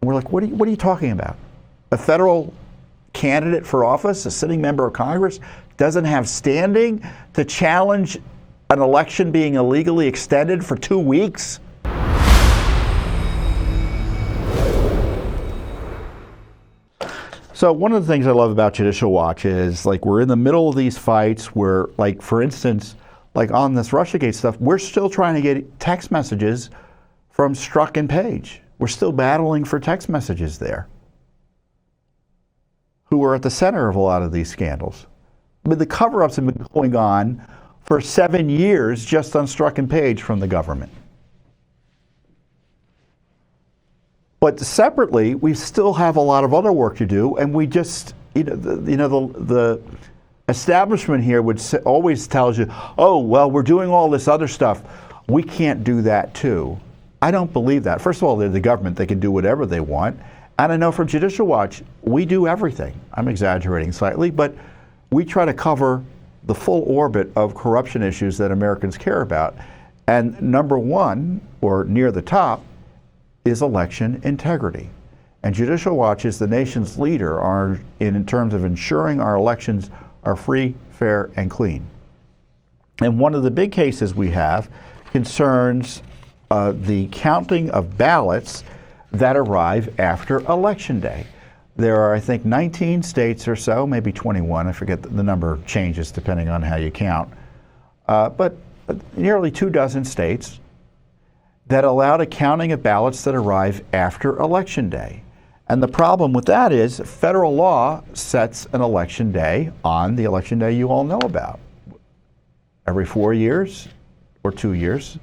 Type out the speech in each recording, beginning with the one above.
We're like, what are you talking about? A federal candidate for office, a sitting member of Congress, doesn't have standing to challenge an election being illegally extended for 2 weeks? So one of the things I love about Judicial Watch is, like, we're in the middle of these fights where, like, for instance, like on this Russiagate stuff, we're still trying to get text messages from Strzok and Page. We're still battling for text messages there, who are at the center of a lot of these scandals. I mean, the cover-ups have been going on for 7 years just on Strzok and Page from the government. But separately, we still have a lot of other work to do, and we just, the establishment here always tells you, oh, well, we're doing all this other stuff. We can't do that too. I don't believe that. First of all, they're the government. They can do whatever they want. And I know from Judicial Watch, we do everything. I'm exaggerating slightly, but we try to cover the full orbit of corruption issues that Americans care about. And number one, or near the top, is election integrity. And Judicial Watch is the nation's leader in terms of ensuring our elections are free, fair, and clean. And one of the big cases we have concerns the counting of ballots that arrive after Election Day. There are, I think, 19 states or so, maybe 21, I forget, the number changes depending on how you count, but nearly 24 states that allowed a counting of ballots that arrive after Election Day. And the problem with that is federal law sets an election day on the election day you all know about. Every 4 years or 2 years,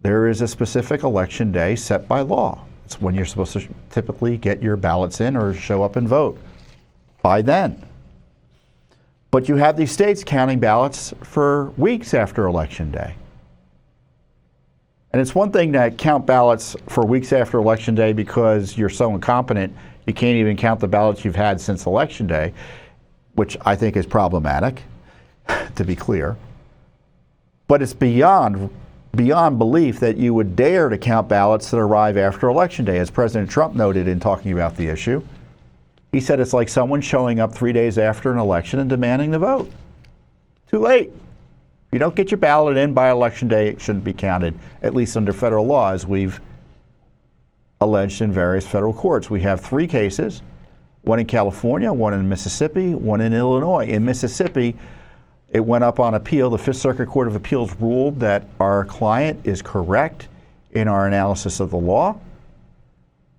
there is a specific election day set by law. It's when you're supposed to typically get your ballots in or show up and vote by then. But you have these states counting ballots for weeks after Election Day. And it's one thing to count ballots for weeks after Election Day because you're so incompetent you can't even count the ballots you've had since Election Day, which I think is problematic, to be clear. But it's beyond belief that you would dare to count ballots that arrive after Election Day. As President Trump noted in talking about the issue, he said it's like someone showing up 3 days after an election and demanding the vote. Too late. If you don't get your ballot in by Election Day, it shouldn't be counted, at least under federal law, as we've alleged in various federal courts. We have 3 cases, one in California, one in Mississippi, one in Illinois. In Mississippi, it went up on appeal. The Fifth Circuit Court of Appeals ruled that our client is correct in our analysis of the law,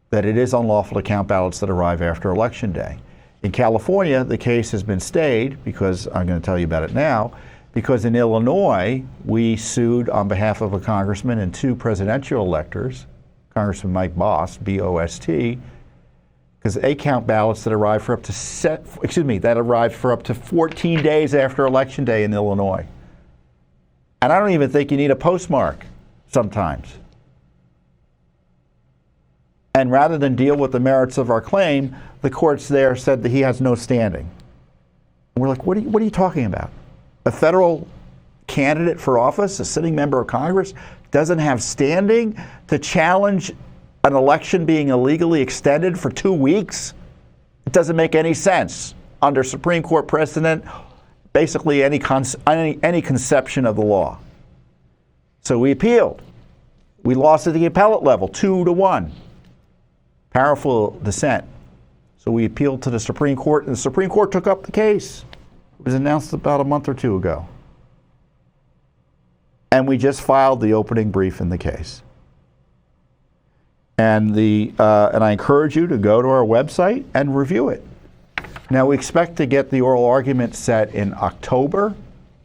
that it is unlawful to count ballots that arrive after Election Day. In California, the case has been stayed, because I'm going to tell you about it now, because in Illinois, we sued on behalf of a congressman and 2 presidential electors, Congressman Mike Bost, B-O-S-T, because they count ballots that arrive for up to 14 days after Election Day in Illinois. And I don't even think you need a postmark sometimes. And rather than deal with the merits of our claim, the courts there said that he has no standing. And we're like, what are you talking about? A federal candidate for office, a sitting member of Congress, doesn't have standing to challenge an election being illegally extended for 2 weeks? It doesn't make any sense under Supreme Court precedent, basically any conception of the law. So we appealed. We lost at the appellate level, 2-1. Powerful dissent. So we appealed to the Supreme Court, and the Supreme Court took up the case. It was announced about a month or 2 ago. And we just filed the opening brief in the case. And I encourage you to go to our website and review it. Now, we expect to get the oral argument set in October.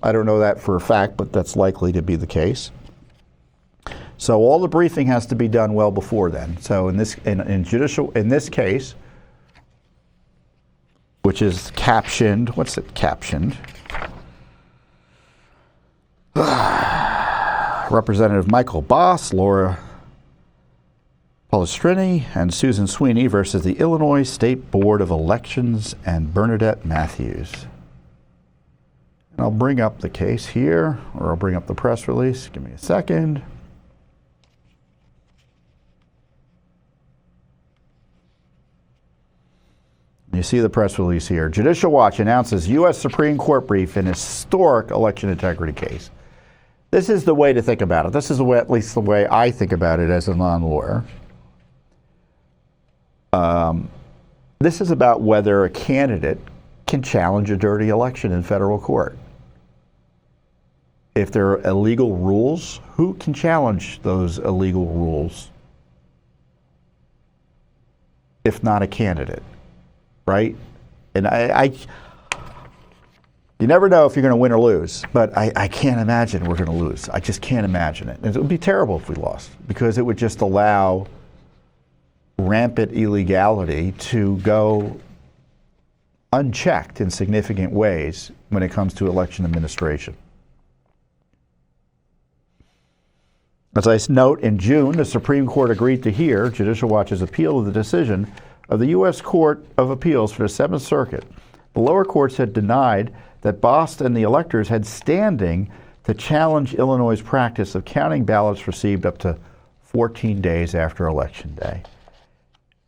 I don't know that for a fact, but that's likely to be the case. So all the briefing has to be done well before then. So in this case, which is captioned, what's it captioned? Representative Michael Bost, Laura Pollastrini, and Susan Sweeney versus the Illinois State Board of Elections and Bernadette Matthews. And I'll bring up the case here, or I'll bring up the press release. Give me a second. You see the press release here. Judicial Watch announces U.S. Supreme Court brief in historic election integrity case. This is the way to think about it. This is the way, at least the way I think about it as a non-lawyer. This is about whether a candidate can challenge a dirty election in federal court. If there are illegal rules, who can challenge those illegal rules? If not a candidate, right? And you never know if you're going to win or lose, but I can't imagine we're going to lose. I just can't imagine it. And it would be terrible if we lost, because it would just allow rampant illegality to go unchecked in significant ways when it comes to election administration. As I note, in June, the Supreme Court agreed to hear Judicial Watch's appeal of the decision of the U.S. Court of Appeals for the Seventh Circuit. The lower courts had denied that Bost and the electors had standing to challenge Illinois' practice of counting ballots received up to 14 days after Election Day.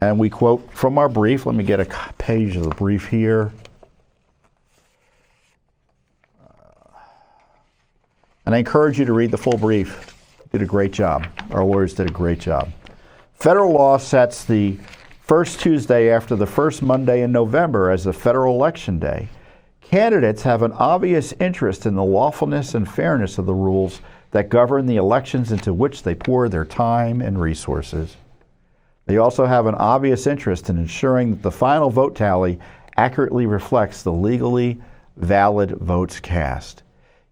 And we quote from our brief. Let me get a page of the brief here. And I encourage you to read the full brief. Did a great job. Our lawyers did a great job. Federal law sets the first Tuesday after the first Monday in November as the federal election day. Candidates have an obvious interest in the lawfulness and fairness of the rules that govern the elections into which they pour their time and resources. They also have an obvious interest in ensuring that the final vote tally accurately reflects the legally valid votes cast.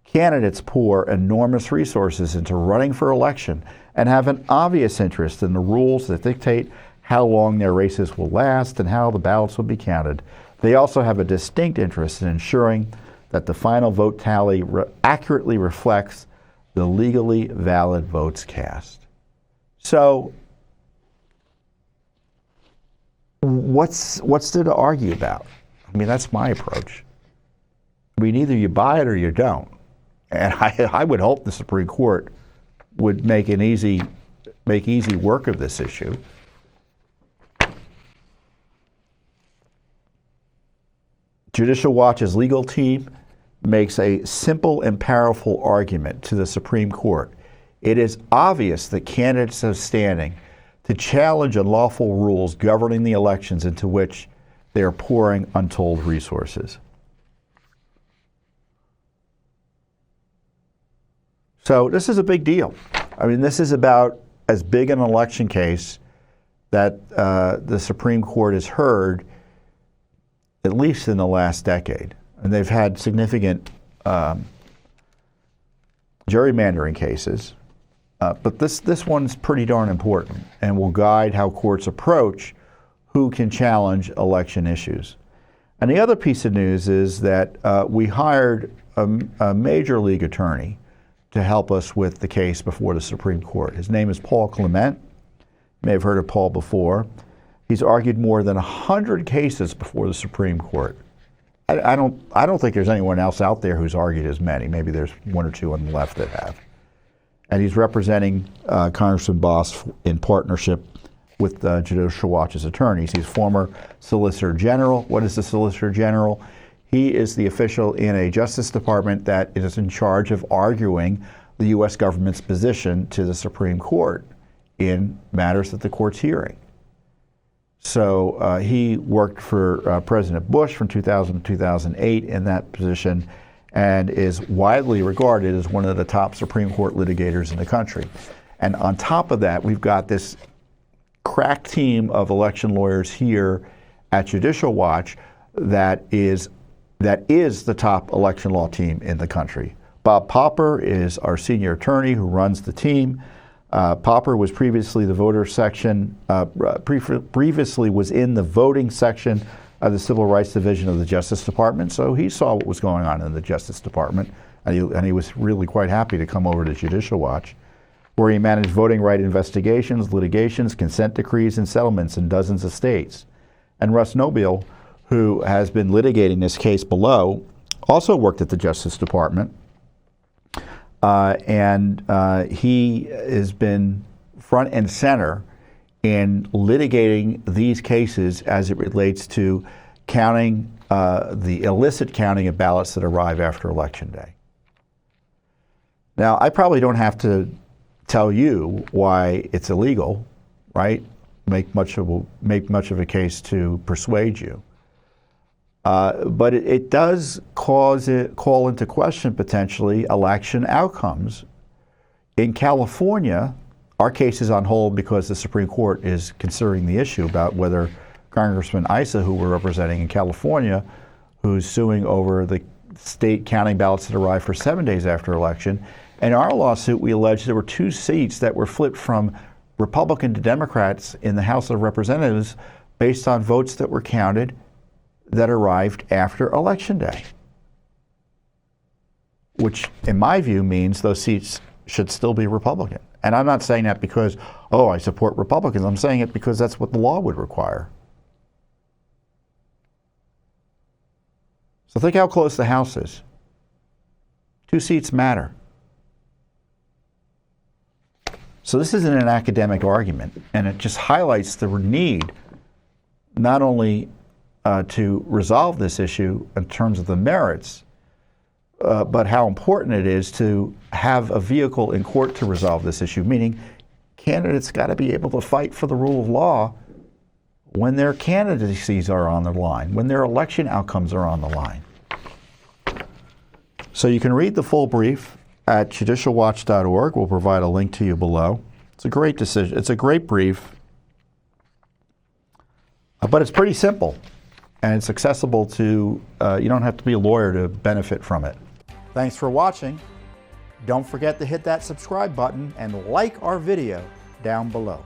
Candidates pour enormous resources into running for election and have an obvious interest in the rules that dictate how long their races will last and how the ballots will be counted. They also have a distinct interest in ensuring that the final vote tally accurately reflects the legally valid votes cast. So, what's there to argue about? I mean, that's my approach. I mean, either you buy it or you don't. And I would hope the Supreme Court would make easy work of this issue. Judicial Watch's legal team makes a simple and powerful argument to the Supreme Court. It is obvious that candidates have standing to challenge unlawful rules governing the elections into which they are pouring untold resources. So this is a big deal. I mean, this is about as big an election case that the Supreme Court has heard, at least in the last decade. And they've had significant gerrymandering cases. But this one's pretty darn important and will guide how courts approach who can challenge election issues. And the other piece of news is that we hired a major league attorney to help us with the case before the Supreme Court. His name is Paul Clement. You may have heard of Paul before. He's argued more than 100 cases before the Supreme Court. I don't think there's anyone else out there who's argued as many. Maybe there's one or two on the left that have. And he's representing Congressman Bost in partnership with Judicial Watch's attorneys. He's former Solicitor General. What is the Solicitor General? He is the official in a Justice Department that is in charge of arguing the U.S. government's position to the Supreme Court in matters that the court's hearing. So he worked for President Bush from 2000 to 2008 in that position and is widely regarded as one of the top Supreme Court litigators in the country. And on top of that, we've got this crack team of election lawyers here at Judicial Watch that is the top election law team in the country. Bob Popper is our senior attorney who runs the team. Popper was previously the voter section, previously was in the voting section of the Civil Rights Division of the Justice Department, so he saw what was going on in the Justice Department, and he was really quite happy to come over to Judicial Watch, where he managed voting right investigations, litigations, consent decrees, and settlements in dozens of states. And Russ Nobile, who has been litigating this case below, also worked at the Justice Department, and he has been front and center in litigating these cases as it relates to counting, the illicit counting of ballots that arrive after Election Day. Now, I probably don't have to tell you why it's illegal, right? Make much of a case to persuade you. But it does call into question potentially election outcomes. In California, our case is on hold because the Supreme Court is considering the issue about whether Congressman Issa, who we're representing in California, who's suing over the state counting ballots that arrive for 7 days after election. In our lawsuit, we allege there were 2 seats that were flipped from Republican to Democrats in the House of Representatives based on votes that were counted that arrived after Election Day, which in my view means those seats should still be Republican. And I'm not saying that because, oh, I support Republicans. I'm saying it because that's what the law would require. So think how close the House is. 2 seats matter. So this isn't an academic argument, and it just highlights the need not only to resolve this issue in terms of the merits, but how important it is to have a vehicle in court to resolve this issue, meaning candidates got to be able to fight for the rule of law when their candidacies are on the line, when their election outcomes are on the line. So you can read the full brief at judicialwatch.org. We'll provide a link to you below. It's a great decision. It's a great brief, but it's pretty simple, and it's accessible to, you don't have to be a lawyer to benefit from it. Thanks for watching. Don't forget to hit that subscribe button and like our video down below.